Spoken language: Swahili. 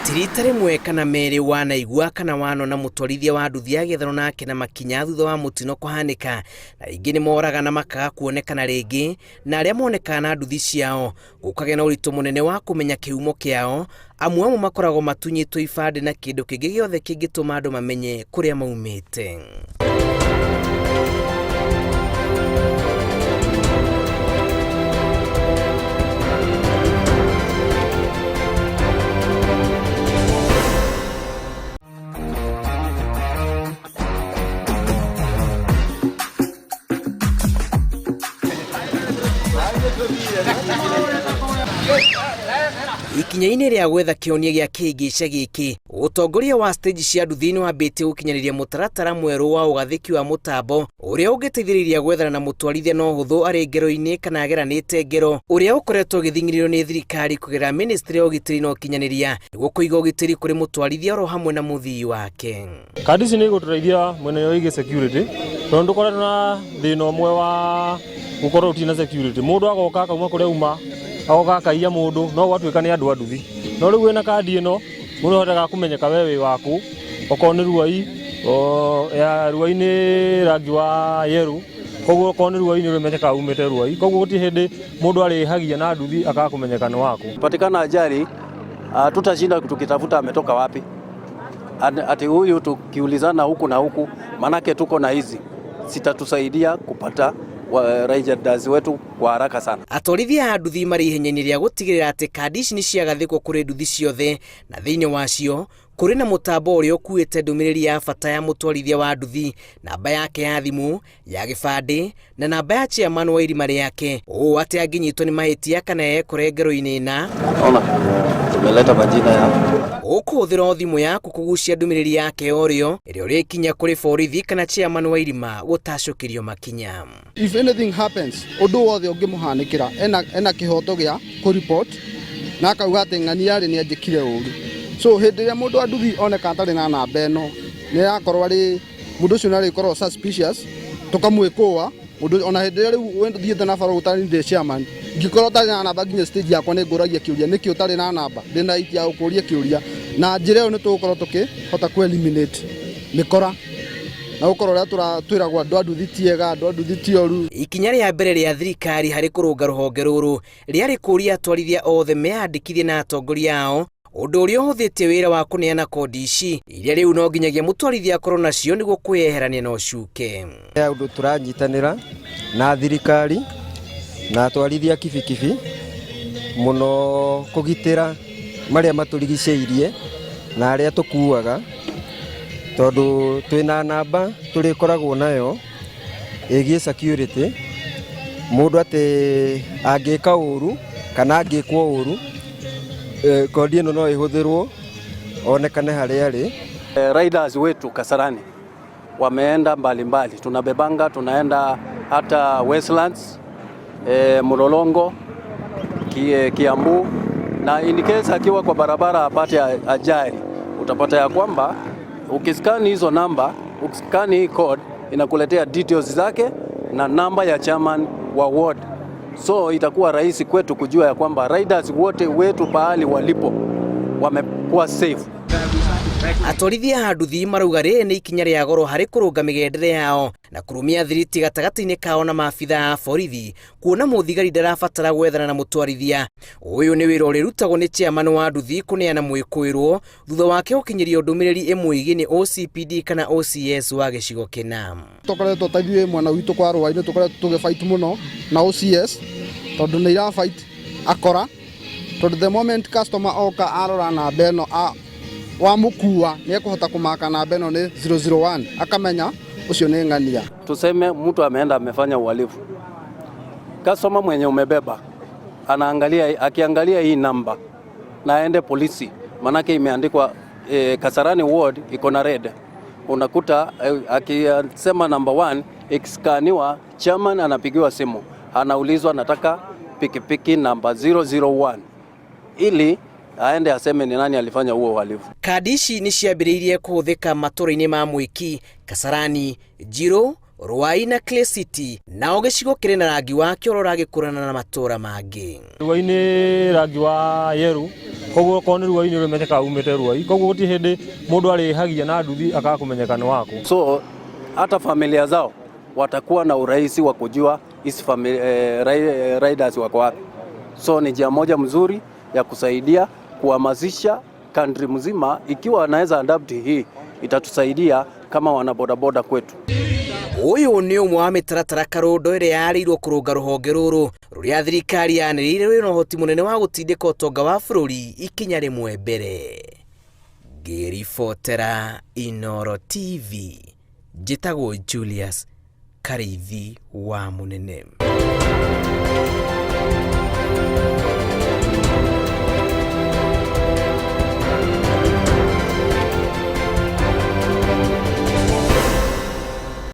Tirita rimwe kana meri wanaigua kana wanona mutwarithia wa nduthi agethano nake na makinya thutha wa mutino kuhanika, na ringi ni moraga na makaga kuonekana ringi, na aria monekana na nduthi ciao gukagĩa na ũritũ munene wa kumenya kihumo kiao. Amwe makoragwo matunyĩtwo ibande na kindu kingi giothe kingĩtũma andu mamenye kuria maumĩte. Ikinya-inĩ rĩa gwetha kĩonia gĩa kĩhĩngĩca gĩkĩ, ũtongoria wa stage cia nduthi nĩwambĩtie gũkinyanĩria mũtaratara mwerũ wa ũgathĩki wa mũtambo ũrĩa ũngĩteithĩrĩria gwethana na mũtwarithia na ũhũthũ arĩ ngero-inĩ kana ageranĩte ngero, ũrĩa ũkoretwo ũgĩthing'ĩrĩrio nĩ thirikari kũgerera ministry ya ũgitĩri na ũkinyanĩria nĩguo kũiga ũgitĩri kũrĩ mũtwarithia oro hamwe na mũthii wake. Kandi ici nĩ igũtũteithia mwena wĩgiĩ security, tondũ ndũkoretwo na thĩna ũmwe wa gũkorwo ũtina security. Mũndũ agoka akauma kũrĩa uma agoka akaiya mũndũ, no gwatuĩka nĩ andũ a nduthi. No rĩu wĩna kandi ĩno mũndũ ahotaga kũmenyeka we wĩ waku, okorwo nĩ ruai ruai nĩ rangi wa yellow, koguo okorwo nĩ ruai nĩ ũmenyekaga umĩte ruai, koguo gũtirĩ hĩndĩ mũndũ arĩhagia na nduthi akaga kũmenyeka nĩ waku. Patikana ajali tutashinda tukitafuta ametoka wapi, ati huyu tukiulizana huku na huku, manake tuko na hizi sitatusaidia kupata riders wetu kwa haraka sana. Atwarithia a nduthi marĩ ihenya-inĩ rĩa gũtigĩrĩra atĩ kandi ici nĩ ciagathĩkwo kũrĩ nduthi ciothe, na thĩinĩ wacio kũrĩ na mũtambo ũrĩa ũkuĩte ndũmĩrĩri ya bata ya mũtwarithia wa nduthi, namba yake ya thimũ, ya gĩbandĩ na namba ya chairman wa irima rĩake, ũũ atĩ angĩnyitwo nĩ mahĩtia kana ekore ngero-inĩ na tumeleta majina ya ũkũhũthĩra thimũ yaku kũgucia ndũmĩrĩri yake orĩo ĩrĩa ũrĩkinya kũrĩ borithi kana chairman wa irima gũtacũkĩrio makinya. If anything happens, ũndũ wothe ũngĩmũhanĩkĩra ena kĩhoto gĩa kũ-report na akauga atĩ ng'ani yarĩ nĩ anjĩkire ũru. So hĩndĩ ĩrĩa mũndũ wa nduthi oneka atarĩ na namba ĩno nĩ yakorwo arĩ mũndũ ũcio nĩ arĩkorwo suspicious, tũkamwĩkũa mũndũ ona hĩndĩ ĩrĩa rĩu thiĩte na bara gũtarĩ chairman, ngĩkorwo ũtarĩ na namba nginya stage yakwa nĩ ngũragia kĩũria nĩkĩ ũtarĩ na namba, ndĩna right ya gũkũria kĩũria, na njĩra ĩyo nĩ tũgũkorwo tũkĩhota kũ-eliminate mĩkora na gũkorwo ũrĩa twĩragwo andũ a nduthi ti ega, andũ a nduthi ti oru. Ikinya rĩa mbere rĩa thirikari harĩ kũrũnga rũhonge rũrũ rĩarĩ kũria atwarithia othe meyandĩkithie na atongoria ao, ũndũ ũrĩa ũhũthĩtie wĩra wa kũneana kondi ici iria rĩu no nginyagia mũtwarithia akorwo nacio nĩguo kwĩyeherania na ũcuke. Ũndũ tũranyitanĩra na thirikari na atwarithia kibikibi mũno kũgitĩra marĩa matũrigicĩirie na arĩa tũkuaga, tondũ twĩna namba tũrĩkoragwo nayo ĩgiĩ security. Mũndũ atĩ angĩka ũru kana angĩkwo ũru, kondi ĩno no ĩhũthĩrwo onekane harĩa arĩ. Riders wetu Kasarani wameenda mbalimbali, tunabebanga tunaenda hata Westlands, Mlolongo, Kiambu, na in case akiwa kwa barabara apate ajali, utapata ya kwamba ukiskani hizo namba, ukiskani hii code inakuletea details zake na namba ya chairman wa ward. So itakuwa rahisi kwetu kujua ya kwamba riders wote wetu pahali walipo wamekuwa safe. Atwarithia a nduthi marauga rĩrĩ nĩ ikinya rĩa goro harĩ kũrũnga mĩgendere yao na kũrũmia thiriti gatagatĩ-inĩ kao na maabitha a borithi, kuona mũthigari ndarabatara gwethana na mũtwarithia. Ũyũ nĩ wĩra ũrĩrutagwo nĩ chairman wa nduthi kũneana mwĩkũĩrwo thutha wake gũkinyĩrio ndũmĩrĩri ĩmwe ĩgiĩ nĩ OCPD kana OCS wa gĩcigo kĩna. Tũkoretwo tũthiĩ mwena witũ kwa rũai-inĩ, tũkoretwo tũgĩfight mũno na OCS tondũ nĩ irafight akora, tondũ the moment customer oka arora namba ĩno wa mukua ni ekuhota kumaka namba ĩno nĩ 001 akamenya ucio nĩ ng'ania. Tuseme mtu ameenda amefanya uhalifu, customer mwenye umebeba anaangalia, akiangalia hii namba na aende polisi, manake imeandikwa Kasarani ward iko na red, unakuta akisema number 1 ikiskaniwa, chairman anapigiwa simu, anaulizwa nataka pikipiki namba 001 ili aende aseme ni nani alifanya huo uhalifu. Kandi ici nĩ ciambĩrĩirie kũhũthĩka matũũra-inĩ ma Mwiki, Kasarani, Njiro, Ruai na Clay City, nao gĩcigo kĩrĩ na rangi wa kĩoro ũragĩkũrana na matũũra mangĩ. Ruai nĩ rangi wa yellow, koguo ko ni ruai ni rumenyeka umete ruai koguo guti hindi mundu arihagia na nduthi akakumenyeka ni wako. So hata familia zao watakuwa na urahisi wa kujua hizi riders wako wapi. So ni njia moja mzuri ya kusaidia kuhamasisha country mzima. Ikiwa wanaweza adapt hii, itatusaidia kama wanabodaboda kwetu. Uyu ni umwe wa mitaratara karundo ire yarirwo kurunga ruhonge ruru ruria thirikari yanirire rwina uhoti munene wa gutindika utonga wa bururi ikinya rimwe mbere. Ngiribotera Inooro TV, njitagwo Julius Karithi wa Munene.